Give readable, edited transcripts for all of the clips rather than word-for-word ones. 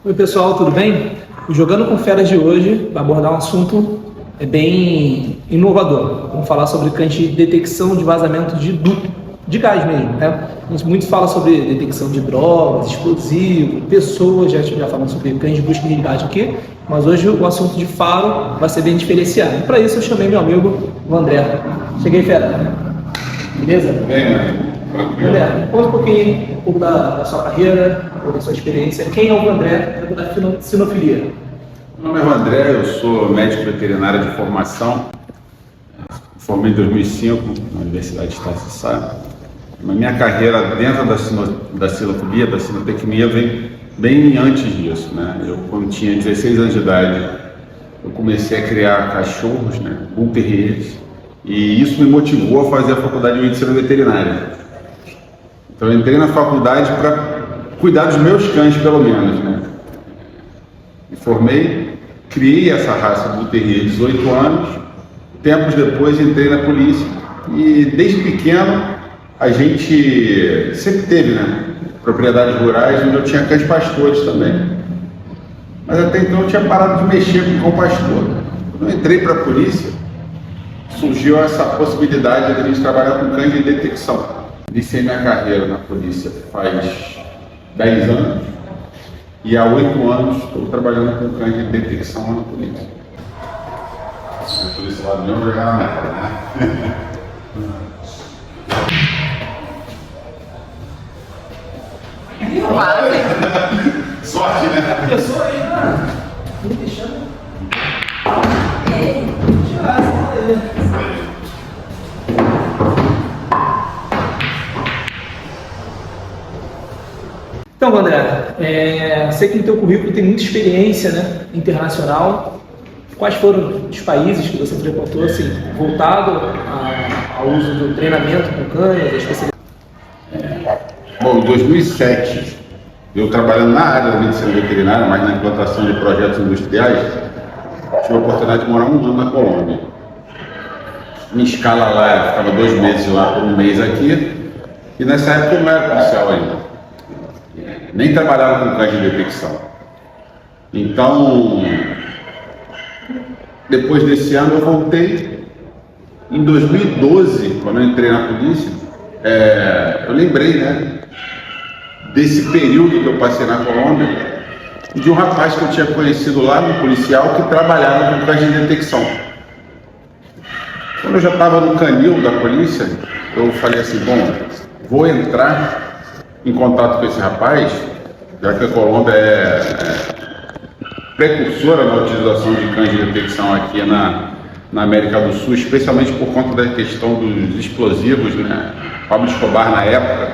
Oi pessoal, tudo bem? O Jogando com Feras de hoje vai abordar um assunto bem inovador. Vamos falar sobre cães de detecção de vazamento de gás mesmo, né? A gente muito fala sobre detecção de drogas, explosivos, pessoas, já falamos sobre cães de busca e resgate aqui, mas hoje o assunto de faro vai ser bem diferenciado. E para isso eu chamei meu amigo, o André. Cheguei, fera. Beleza? Bem, André, conta um pouco da sua carreira, um pouco da sua experiência. Quem é o André da sinofilia? Meu nome é André, eu sou médico veterinário de formação. Formei em 2005 na Universidade de Estácio Sá. A minha carreira dentro da sinofilia, da sinotecnia, vem bem antes disso, né? Eu, quando tinha 16 anos de idade, eu comecei a criar cachorros, né? Bull Terriers, e isso me motivou a fazer a faculdade de medicina veterinária. Então eu entrei na faculdade para cuidar dos meus cães, pelo menos, né? Me formei, criei essa raça Bull Terrier 18 anos, tempos depois entrei na polícia e desde pequeno a gente sempre teve, né, propriedades rurais onde eu tinha cães pastores também. Mas até então eu tinha parado de mexer com cão pastor. Quando eu entrei para a polícia, surgiu essa possibilidade de a gente trabalhar com cães de detecção. Iniciei minha carreira na polícia faz 10 anos e há 8 anos estou trabalhando com cães de detecção lá na polícia. A polícia lá não jogar na merda, né? Sorte, né? Pessoa aí, me deixando. Então, André, sei que no teu currículo tem muita experiência, né, internacional. Quais foram os países que você frequentou, assim, voltado ao uso do treinamento com cães, a especialidade? Bom, em 2007, eu trabalhando na área da medicina veterinária, mas na implantação de projetos industriais, tive a oportunidade de morar um ano na Colômbia. Minha escala lá, eu ficava 2 meses lá por 1 mês aqui, e nessa época eu não era policial ainda. Nem trabalhava com cães de detecção. Então, depois desse ano eu voltei. Em 2012, quando eu entrei na polícia, eu lembrei, né, desse período que eu passei na Colômbia, de um rapaz que eu tinha conhecido lá, um policial, que trabalhava com cães de detecção. Quando eu já estava no canil da polícia, eu falei assim, bom, vou entrar em contato com esse rapaz, já que a Colômbia é precursora na utilização de cães de detecção aqui na América do Sul, especialmente por conta da questão dos explosivos, né? Pablo Escobar, na época,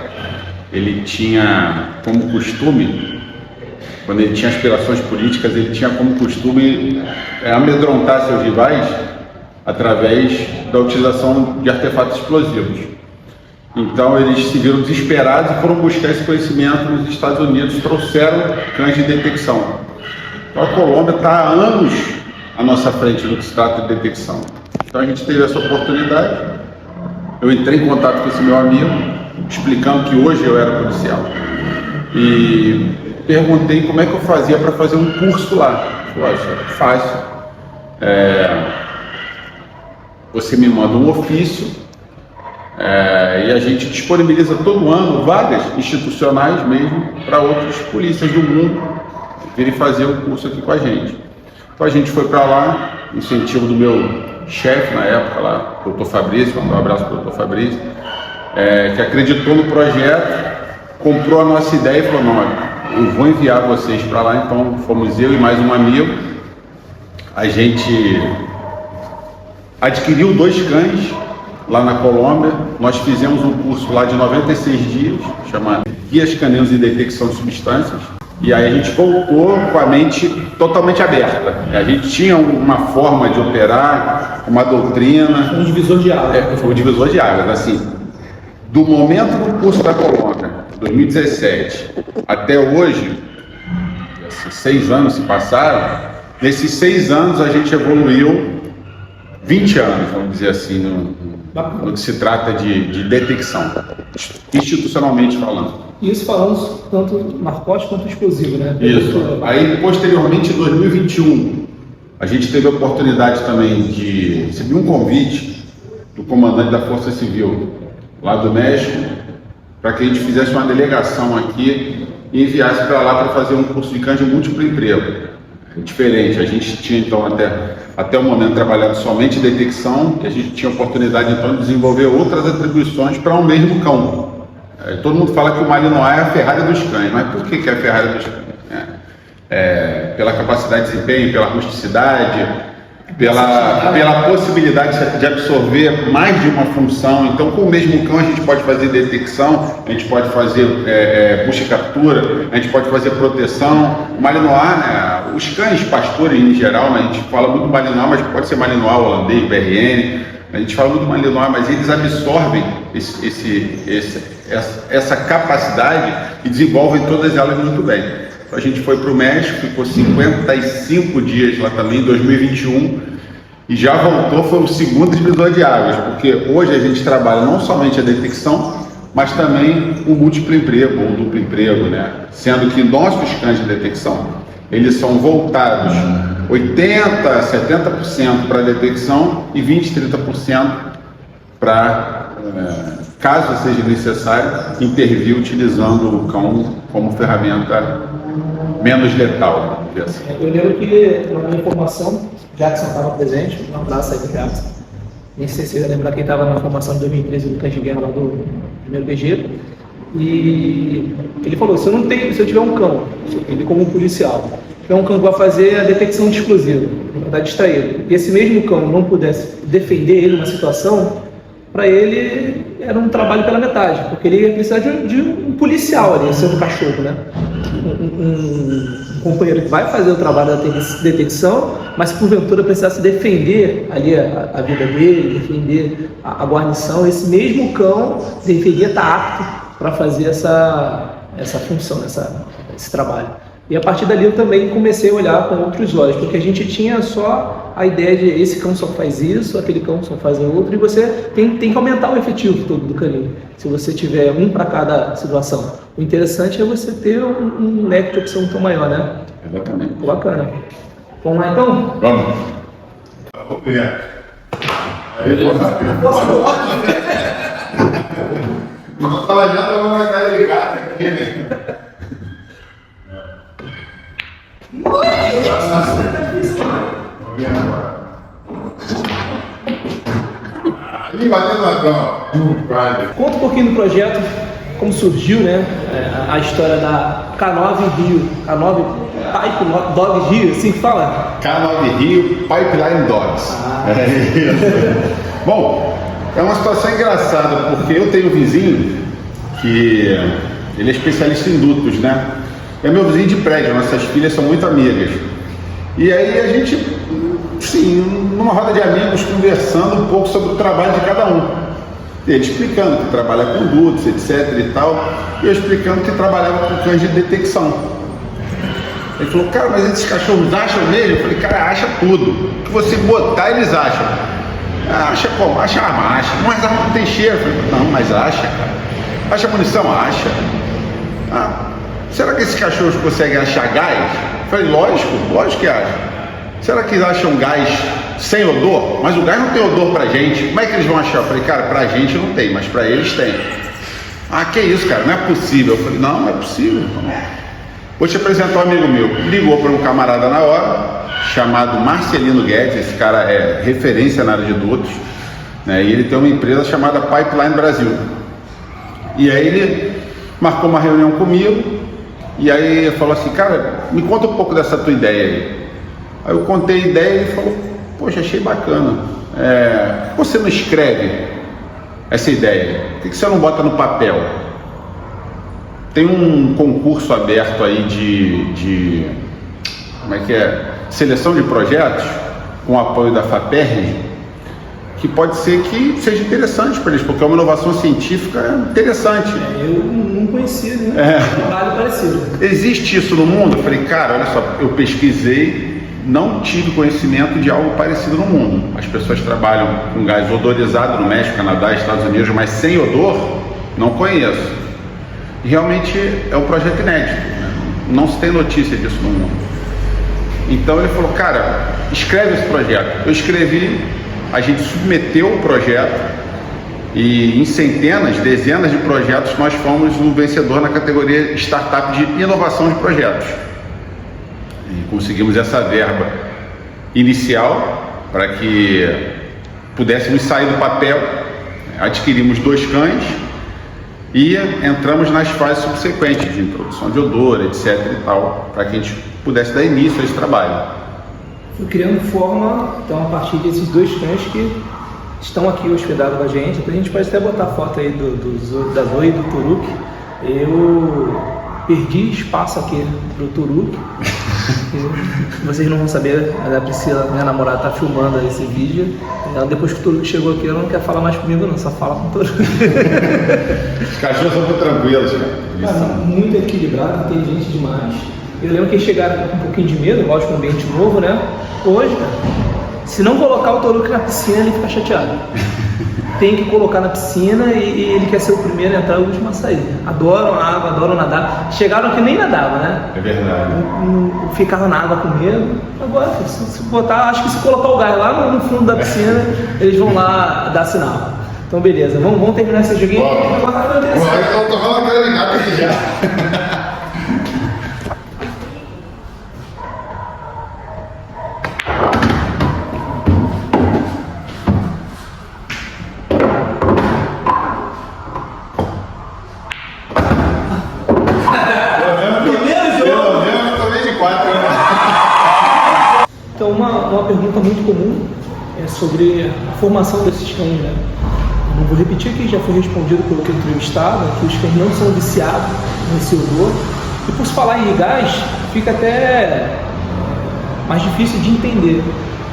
ele tinha como costume, quando ele tinha aspirações políticas, ele tinha como costume amedrontar seus rivais através da utilização de artefatos explosivos. Então eles se viram desesperados e foram buscar esse conhecimento nos Estados Unidos, trouxeram cães de detecção. Então a Colômbia está há anos à nossa frente no que se trata de detecção. Então a gente teve essa oportunidade, eu entrei em contato com esse meu amigo, explicando que hoje eu era policial. E perguntei como é que eu fazia para fazer um curso lá. Ele falou, é fácil. Você me manda um ofício, e a gente disponibiliza todo ano vagas institucionais mesmo para outras polícias do mundo virem fazer o curso aqui com a gente. Então a gente foi para lá, incentivo do meu chefe na época lá, Dr. Fabrício, mandar um abraço para o Dr. Fabrício, que acreditou no projeto, comprou a nossa ideia e falou, não, eu vou enviar vocês para lá. Então fomos eu e mais um amigo, a gente adquiriu 2 cães lá na Colômbia, nós fizemos um curso lá de 96 dias, chamado Guias Caninos de Detecção de Substâncias, e aí a gente voltou com a mente totalmente aberta. A gente tinha uma forma de operar, uma doutrina. Um divisor de águas. Foi um divisor de águas, assim, do momento do curso da Colômbia, 2017, até hoje, assim, 6 anos se passaram, nesses 6 anos a gente evoluiu 20 anos, vamos dizer assim, no que se trata de detecção, institucionalmente falando. Isso falando tanto narcótico quanto explosivo, né? Isso. Aí, posteriormente, em 2021, a gente teve a oportunidade também de receber um convite do comandante da Força Civil lá do México, para que a gente fizesse uma delegação aqui e enviasse para lá para fazer um curso de canja de múltiplo emprego. Diferente, a gente tinha então até o momento trabalhado somente detecção, e a gente tinha a oportunidade então de desenvolver outras atribuições para um mesmo cão. Todo mundo fala que o Malinois é a Ferrari dos cães, mas por que é a Ferrari dos cães? Pela capacidade de desempenho, pela rusticidade, pela possibilidade de absorver mais de uma função. Então, com o mesmo cão a gente pode fazer detecção, a gente pode fazer busca e captura, a gente pode fazer proteção. O Malinois, né, os cães pastores em geral, né, a gente fala muito Malinois, mas pode ser Malinois holandês, BRN, a gente fala muito Malinois, mas eles absorvem essa capacidade e desenvolvem todas elas muito bem. Então, a gente foi para o México, ficou 55 dias lá também, em 2021, e já voltou, foi o segundo divisor de águas, porque hoje a gente trabalha não somente a detecção, mas também o múltiplo emprego, ou duplo emprego, né? Sendo que nossos cães de detecção, eles são voltados 80%, 70% para detecção e 20%, 30% para, caso seja necessário, intervir utilizando o cão como ferramenta menos letal. Assim. Eu lembro que na minha formação, Jackson estava presente, um abraço aí para o Jackson. Nem sei se você vai lembrar que ele estava na formação de 2013 do Cães de Guerra lá do primeiro BG. E ele falou, se eu tiver um cão, ele como um policial, tiver um cão que vai fazer a detecção de explosivo, vai distraído, e esse mesmo cão não pudesse defender ele numa situação, para ele era um trabalho pela metade, porque ele ia precisar de um policial ali, sendo um cachorro, né? Um companheiro que vai fazer o trabalho da detecção, mas se porventura precisasse defender ali a vida dele, defender a guarnição, esse mesmo cão deveria estar apto para fazer essa função, esse trabalho. E a partir dali eu também comecei a olhar com outros olhos, porque a gente tinha só a ideia de esse cão só faz isso, aquele cão só faz outro, e você tem que aumentar o efetivo todo do canil, se você tiver um para cada situação. O interessante é você ter um leque de opção tão maior, né? Exatamente. Bacana. Vamos lá então? Vamos. Não estava olhando, mas vai estar ligado aqui, né? Ali batendo na cama. Conta um pouquinho do projeto, como surgiu, né? A história da K9 Rio, K9 Pipe Dog Rio, assim que fala? K9 Rio Pipeline Dogs. É isso. Bom, é uma situação engraçada, porque eu tenho um vizinho que ele é especialista em dutos, né? É meu vizinho de prédio, nossas filhas são muito amigas. E aí a gente, sim, numa roda de amigos, conversando um pouco sobre o trabalho de cada um. Ele explicando que trabalha com dutos, etc e tal, e eu explicando que trabalhava com cães de detecção. Ele falou, cara, mas esses cachorros acham mesmo? Eu falei, cara, acha tudo. O que você botar, eles acham. Acha como? Acha arma, acha. Mas arma não tem cheiro. Eu falei, não, mas acha, cara. Acha munição? Acha. Será que esses cachorros conseguem achar gás? Eu falei, lógico que acham. Será que eles acham gás sem odor? Mas o gás não tem odor pra gente. Como é que eles vão achar? Eu falei, cara, pra gente não tem, mas pra eles tem. Que isso, cara, não é possível. Eu falei, não é possível. Vou te apresentar um amigo meu. Ligou para um camarada na hora, chamado Marcelino Guedes. Esse cara é referência na área de dutos, né? E ele tem uma empresa chamada Pipeline Brasil. E aí ele marcou uma reunião comigo. E aí ele falou assim, cara, me conta um pouco dessa tua ideia aí. Aí eu contei a ideia e ele falou, poxa, achei bacana. Por que você não escreve essa ideia? Por que você não bota no papel? Tem um concurso aberto aí de como é que é? Seleção de projetos, com apoio da FAPERJ, que pode ser que seja interessante para eles, porque é uma inovação científica interessante. Eu não conhecia, né? Um trabalho parecido. Existe isso no mundo? Eu falei, cara, olha só, eu pesquisei, não tive conhecimento de algo parecido no mundo. As pessoas trabalham com gás odorizado no México, Canadá, Estados Unidos, mas sem odor, não conheço. realmente é um projeto inédito, né? Não se tem notícia disso no mundo. Então ele falou, cara, escreve esse projeto. Eu escrevi, a gente submeteu o projeto e em centenas, dezenas de projetos nós fomos o vencedor na categoria Startup de Inovação de Projetos. E conseguimos essa verba inicial para que pudéssemos sair do papel, adquirimos 2 cães e entramos nas fases subsequentes de introdução de odor, etc. e tal, para que a gente pudesse dar início a esse trabalho. Fui criando forma, então, a partir desses 2 cães que estão aqui hospedados com a gente. Então, a gente pode até botar foto aí da Zoe e do Turuk. Eu perdi espaço aqui pro Turuk. Vocês não vão saber, mas a Priscila, minha namorada, tá filmando esse vídeo. Então, depois que o Turuk chegou aqui, ela não quer falar mais comigo não, só fala com o Turuk. Os cachorros são muito tranquilos, cara. Muito equilibrado, inteligente demais. Eu lembro que eles chegaram com um pouquinho de medo, lógico, um ambiente novo, né? Hoje, cara, se não colocar o Turuk na piscina, ele fica chateado. Tem que colocar na piscina e ele quer ser o primeiro a entrar e o último a sair. Adoram a água, adoram nadar. Chegaram que nem nadava, né? É verdade. Ficavam na água com medo. Agora, se botar, acho que se colocar o gás lá no fundo da piscina, eles vão lá dar sinal. Então, beleza. Vamos terminar esse joguinho? Eu tô falando cara de gato aqui já. Então, uma pergunta muito comum é sobre a formação desses cães, né? Não vou repetir que já foi respondido pelo que entrevistado, que os cães não são viciados nesse odor. E por se falar em gás, fica até mais difícil de entender.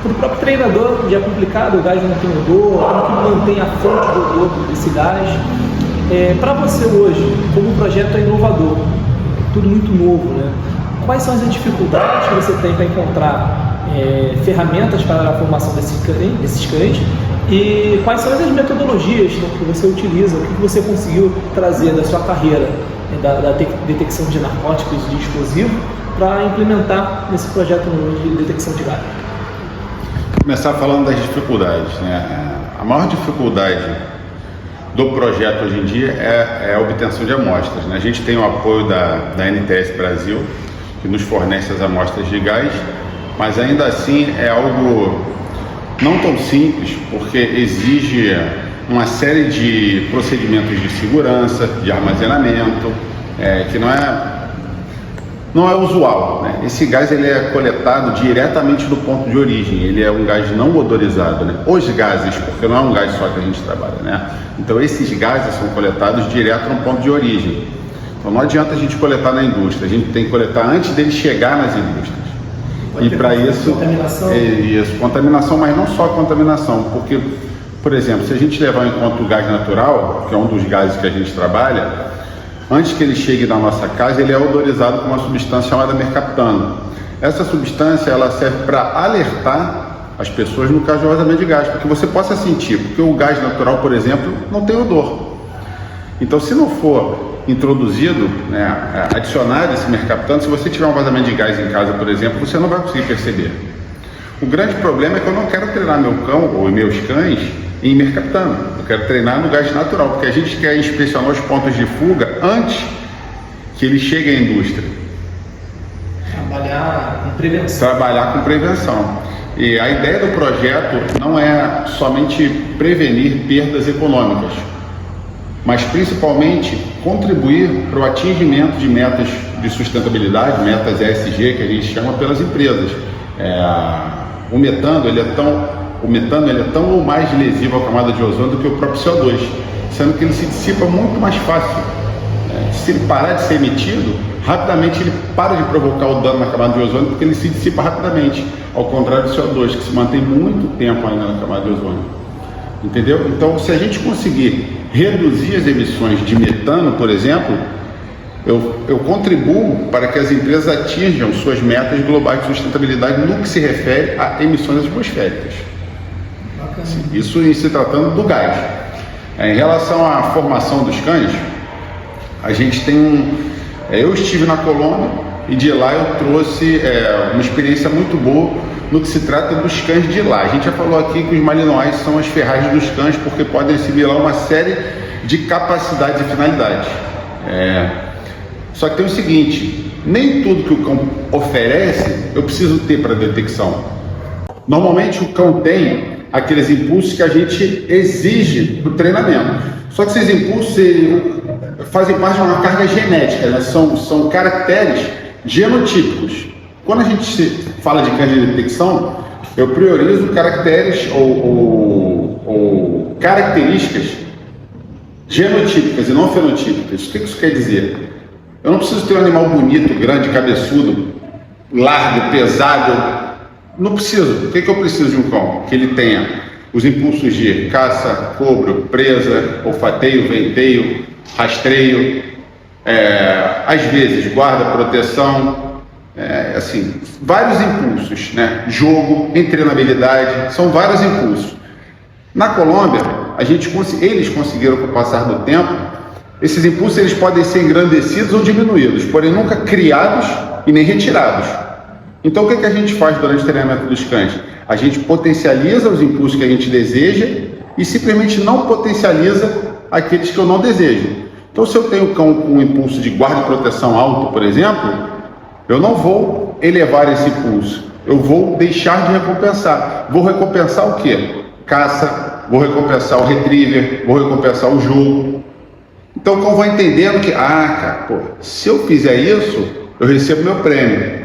Para o próprio treinador já é complicado, o gás não tem odor, como que mantém a fonte do odor desse gás. Para você hoje, como o projeto é inovador, tudo muito novo, né? Quais são as dificuldades que você tem para encontrar ferramentas para a formação desses cães e quais são as metodologias, né, que você utiliza, o que você conseguiu trazer da sua carreira, da detecção de narcóticos e de explosivos para implementar nesse projeto de detecção de gás? Começar falando das dificuldades, né? A maior dificuldade do projeto hoje em dia é a obtenção de amostras, né? A gente tem o apoio da NTS Brasil, que nos fornece as amostras de gás, mas ainda assim é algo não tão simples, porque exige uma série de procedimentos de segurança, de armazenamento, que não é usual, né? Esse gás ele é coletado diretamente do ponto de origem, ele é um gás não odorizado, né? Os gases, porque não é um gás só que a gente trabalha, né? Então esses gases são coletados direto no ponto de origem. Então não adianta a gente coletar na indústria, a gente tem que coletar antes dele chegar nas indústrias. E para isso, contaminação, mas não só contaminação, porque, por exemplo, se a gente levar em conta o gás natural, que é um dos gases que a gente trabalha, antes que ele chegue na nossa casa, ele é odorizado com uma substância chamada mercaptano. Essa substância ela serve para alertar as pessoas no caso de vazamento de gás, para que você possa sentir, porque o gás natural, por exemplo, não tem odor. Então, se não for introduzido, né, adicionado esse mercaptano, se você tiver um vazamento de gás em casa, por exemplo, você não vai conseguir perceber. O grande problema é que eu não quero treinar meu cão ou meus cães em mercaptano. Eu quero treinar no gás natural, porque a gente quer inspecionar os pontos de fuga antes que ele chegue à indústria. Trabalhar com prevenção. E a ideia do projeto não é somente prevenir perdas econômicas, mas principalmente contribuir para o atingimento de metas de sustentabilidade, metas ESG, que a gente chama pelas empresas. O metano ele é tão ou mais lesivo à camada de ozônio do que o próprio CO2, sendo que ele se dissipa muito mais fácil. Se ele parar de ser emitido, rapidamente ele para de provocar o dano na camada de ozônio, porque ele se dissipa rapidamente, ao contrário do CO2, que se mantém muito tempo ainda na camada de ozônio. Entendeu? Então, se a gente conseguir reduzir as emissões de metano, por exemplo, eu contribuo para que as empresas atinjam suas metas globais de sustentabilidade no que se refere a emissões atmosféricas. Isso em se tratando do gás. Em relação à formação dos cães, a gente tem eu estive na Colômbia e de lá eu trouxe uma experiência muito boa no que se trata dos cães de lá. A gente já falou aqui que os malinois são as ferragens dos cães porque podem assimilar uma série de capacidades e finalidades. Só que tem o seguinte, nem tudo que o cão oferece eu preciso ter para detecção. Normalmente o cão tem aqueles impulsos que a gente exige do treinamento. Só que esses impulsos fazem parte de uma carga genética, né? São caracteres genotípicos. Quando a gente fala de cães de detecção, eu priorizo caracteres ou características genotípicas e não fenotípicas. O que isso quer dizer? Eu não preciso ter um animal bonito, grande, cabeçudo, largo, pesado. Não preciso. O que eu preciso de um cão? Que ele tenha os impulsos de caça, cobro, presa, olfateio, venteio, rastreio, às vezes guarda, proteção, assim, vários impulsos, né? Jogo, treinabilidade, são vários impulsos. Na Colômbia, eles conseguiram, com o passar do tempo, esses impulsos eles podem ser engrandecidos ou diminuídos, porém nunca criados e nem retirados. Então o que a gente faz durante o treinamento dos cães? A gente potencializa os impulsos que a gente deseja e simplesmente não potencializa aqueles que eu não desejo. Então se eu tenho um cão com um impulso de guarda e proteção alto, por exemplo, eu não vou elevar esse impulso, eu vou deixar de recompensar. Vou recompensar o quê? Caça, vou recompensar o retriever, vou recompensar o jogo. Então o cão vai entendendo que, se eu fizer isso, eu recebo meu prêmio.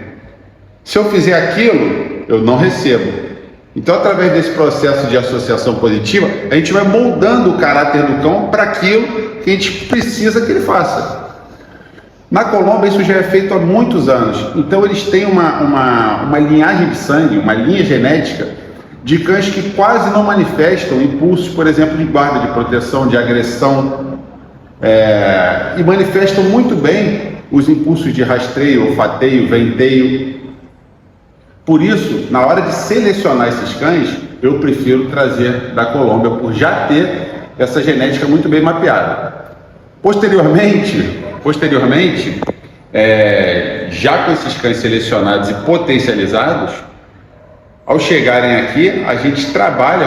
Se eu fizer aquilo, eu não recebo. Então, através desse processo de associação positiva, a gente vai moldando o caráter do cão para aquilo que a gente precisa que ele faça. Na Colômbia, isso já é feito há muitos anos. Então, eles têm uma linhagem de sangue, uma linha genética de cães que quase não manifestam impulsos, por exemplo, de guarda, de proteção, de agressão, e manifestam muito bem os impulsos de rastreio, olfateio, venteio. Por isso, na hora de selecionar esses cães, eu prefiro trazer da Colômbia, por já ter essa genética muito bem mapeada. Posteriormente, já com esses cães selecionados e potencializados, ao chegarem aqui, a gente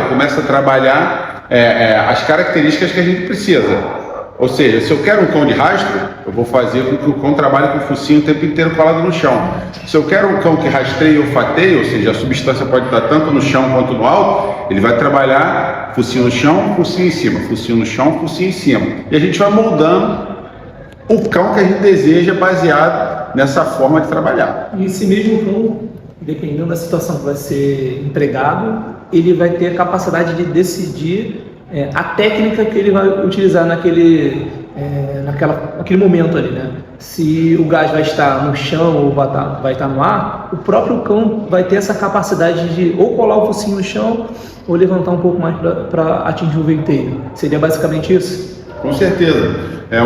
começa a trabalhar as características que a gente precisa. Ou seja, se eu quero um cão de rastro, eu vou fazer com que o cão trabalhe com o focinho o tempo inteiro colado no chão. Se eu quero um cão que rastreie e olfateie, ou seja, a substância pode estar tanto no chão quanto no alto, ele vai trabalhar focinho no chão, focinho em cima, focinho no chão, focinho em cima. E a gente vai moldando o cão que a gente deseja baseado nessa forma de trabalhar. E esse mesmo cão, dependendo da situação que vai ser empregado, ele vai ter a capacidade de decidir a técnica que ele vai utilizar naquele momento ali, né? Se o gás vai estar no chão ou vai estar no ar, o próprio cão vai ter essa capacidade de ou colar o focinho no chão ou levantar um pouco mais para atingir o venteiro. Seria basicamente isso? Com certeza.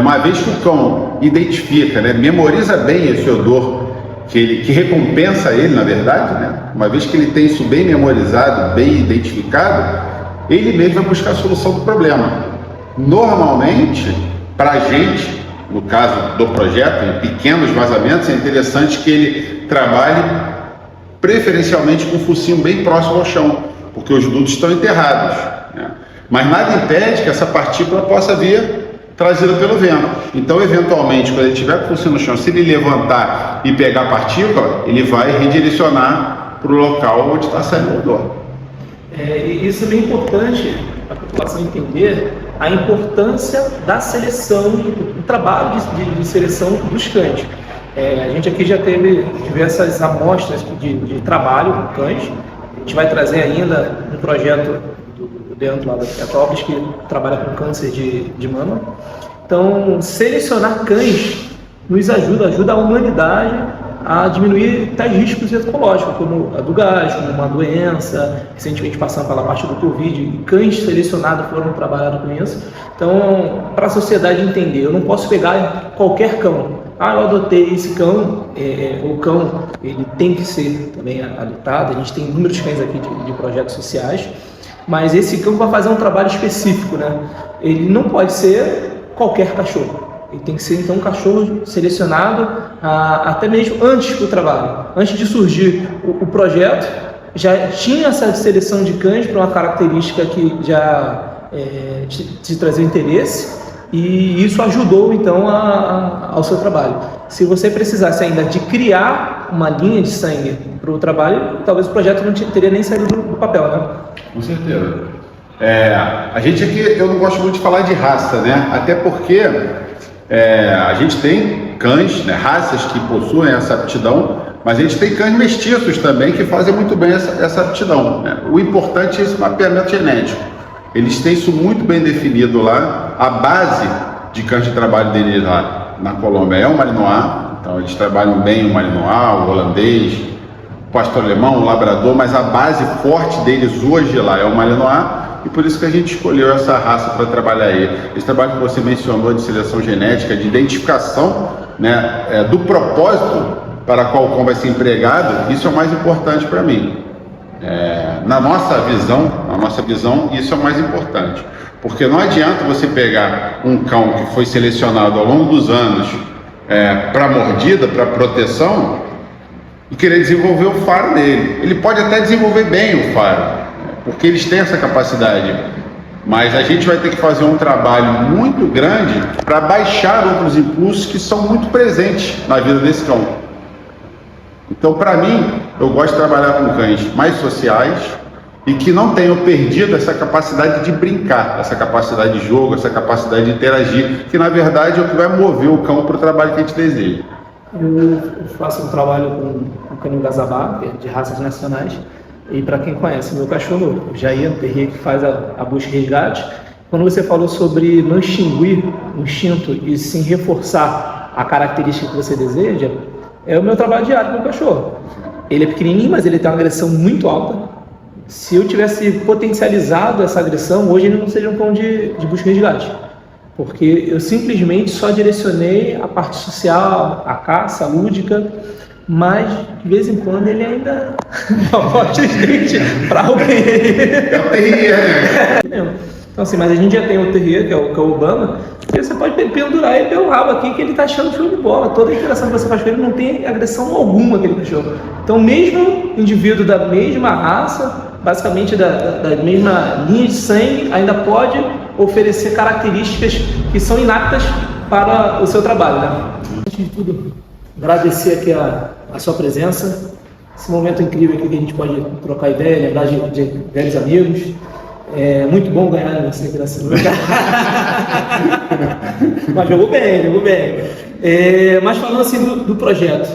Uma vez que o cão identifica, né, memoriza bem esse odor que recompensa ele, na verdade, né? Uma vez que ele tem isso bem memorizado, bem identificado, ele mesmo vai buscar a solução do problema. Normalmente, para a gente, no caso do projeto, em pequenos vazamentos, é interessante que ele trabalhe preferencialmente com o focinho bem próximo ao chão, porque os dutos estão enterrados, né? Mas nada impede que essa partícula possa vir trazida pelo vento. Então, eventualmente, quando ele estiver com o focinho no chão, se ele levantar e pegar a partícula, ele vai redirecionar para o local onde está saindo o odor. Isso é bem importante para a população entender a importância da seleção, do trabalho de seleção dos cães. A gente aqui já teve diversas amostras de trabalho com cães. A gente vai trazer ainda um projeto do Leandro lá da Petrópolis que trabalha com câncer de mama. Então, selecionar cães nos ajuda a humanidade a diminuir tais riscos ecológicos, como a do gás, como uma doença, recentemente passando pela parte do Covid, e cães selecionados foram trabalhados com isso. Então, para a sociedade entender, eu não posso pegar qualquer cão. Eu adotei esse cão, o cão ele tem que ser também adotado, a gente tem inúmeros cães aqui de projetos sociais, mas esse cão vai fazer um trabalho específico, né? Ele não pode ser qualquer cachorro. Ele tem que ser, então, um cachorro selecionado até mesmo antes do trabalho. Antes de surgir o projeto, já tinha essa seleção de cães para uma característica que já te trazia interesse, e isso ajudou, então, ao seu trabalho. Se você precisasse ainda de criar uma linha de sangue para o trabalho, talvez o projeto não teria nem saído do papel, né? Com certeza. A gente aqui, eu não gosto muito de falar de raça, né? Até porque a gente tem cães, né, raças que possuem essa aptidão, mas a gente tem cães mestiços também que fazem muito bem essa aptidão, né? O importante é esse mapeamento genético. Eles têm isso muito bem definido lá. A base de cães de trabalho deles lá na Colômbia é o Malinois, então eles trabalham bem o Malinois, o holandês, o pastor alemão, o labrador, mas a base forte deles hoje lá é o Malinois, e por isso que a gente escolheu essa raça para trabalhar aí. Esse trabalho que você mencionou de seleção genética, de identificação, né, do propósito para qual o cão vai ser empregado, isso é o mais importante para mim. Na nossa visão, isso é o mais importante, porque não adianta você pegar um cão que foi selecionado ao longo dos anos para mordida, para proteção, e querer desenvolver o faro dele. Ele pode até desenvolver bem o faro, porque eles têm essa capacidade, mas a gente vai ter que fazer um trabalho muito grande para baixar outros impulsos que são muito presentes na vida desse cão. Então, para mim, eu gosto de trabalhar com cães mais sociais e que não tenham perdido essa capacidade de brincar, essa capacidade de jogo, essa capacidade de interagir, que na verdade é o que vai mover o cão para o trabalho que a gente deseja. Eu faço um trabalho com o canil Gazabá, que é de raças nacionais, e para quem conhece meu cachorro, o Jair, um terrier que faz a busca e resgate, quando você falou sobre não extinguir o instinto e sim reforçar a característica que você deseja, é o meu trabalho diário com o cachorro. Ele é pequenininho, mas ele tem uma agressão muito alta. Se eu tivesse potencializado essa agressão, hoje ele não seria um cão de busca e resgate. Porque eu simplesmente só direcionei a parte social, a caça, a lúdica, mas de vez em quando ele ainda mostra os dentes para alguém. É o terrier, né? Então assim, mas a gente já tem o terrier, que é o Obama, e você pode pendurar ele pelo rabo aqui, que ele está achando show de bola. Toda a interação que você faz com ele não tem agressão alguma, aquele cachorro. Então, mesmo indivíduo da mesma raça, basicamente da mesma linha de sangue, ainda pode oferecer características que são inaptas para o seu trabalho, né? Antes de tudo, agradecer aqui a sua presença, esse momento incrível aqui que a gente pode trocar ideia, lembrar de velhos amigos. É muito bom ganhar você aqui nessa lugar. Mas jogou bem. Mas falando assim do projeto,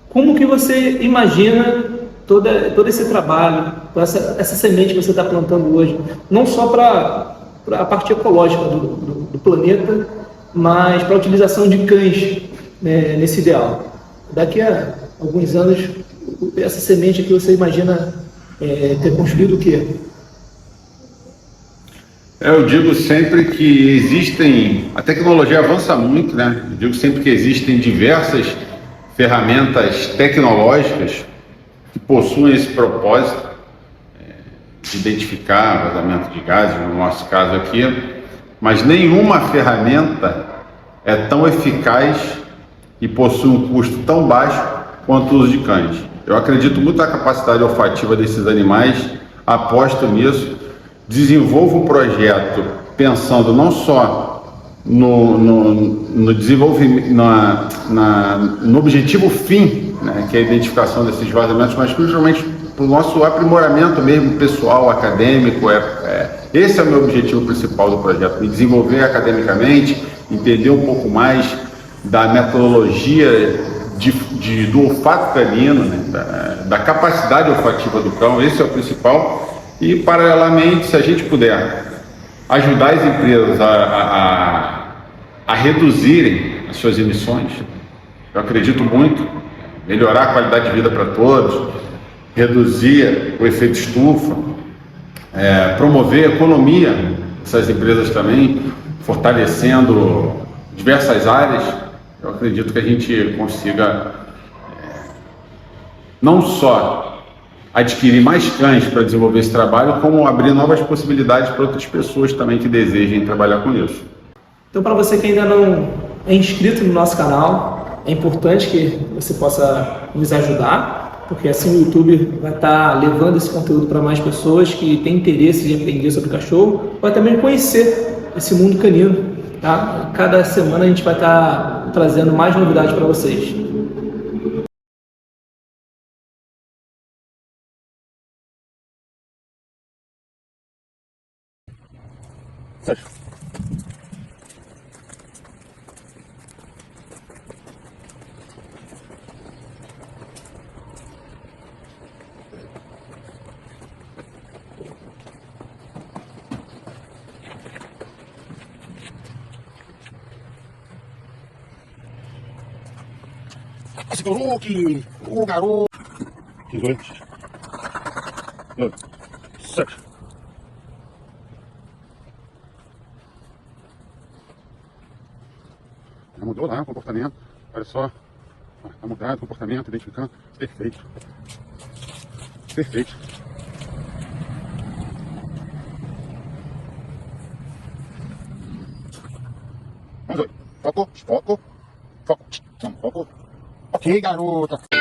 como que você imagina todo esse trabalho, essa semente que você está plantando hoje, não só para a parte ecológica do planeta, mas para a utilização de cães, né, nesse ideal? Daqui a alguns anos, essa semente aqui você imagina ter construído o quê? Eu digo sempre que a tecnologia avança muito, né? Eu digo sempre que existem diversas ferramentas tecnológicas que possuem esse propósito de identificar vazamento de gases, no nosso caso aqui, mas nenhuma ferramenta é tão eficaz e possui um custo tão baixo quanto o uso de cães. Eu acredito muito na capacidade olfativa desses animais, aposto nisso. Desenvolvo um projeto pensando não só no desenvolvimento, no objetivo fim, né, que é a identificação desses vazamentos, mas principalmente para o nosso aprimoramento mesmo pessoal, acadêmico. Esse é o meu objetivo principal do projeto, me desenvolver academicamente, entender um pouco mais da metodologia do olfato canino, né, da capacidade olfativa do cão. Esse é o principal. E, paralelamente, se a gente puder ajudar as empresas a reduzirem as suas emissões, eu acredito muito, melhorar a qualidade de vida para todos, reduzir o efeito estufa, promover a economia dessas empresas também, fortalecendo diversas áreas, eu acredito que a gente consiga não só adquirir mais cães para desenvolver esse trabalho, como abrir novas possibilidades para outras pessoas também que desejem trabalhar com isso. Então, para você que ainda é inscrito no nosso canal. É importante que você possa nos ajudar, porque assim o YouTube vai estar levando esse conteúdo para mais pessoas que têm interesse de aprender sobre cachorro, ou também conhecer esse mundo canino. Tá? Cada semana a gente vai estar trazendo mais novidades para vocês. Sérgio. Segurou que o garoto. 18. 7. Já mudou lá o comportamento. Olha só. Está mudado o comportamento, identificando. Perfeito. Perfeito. Vamos ver. Foco, foco, foco. Foco. Ok, garota.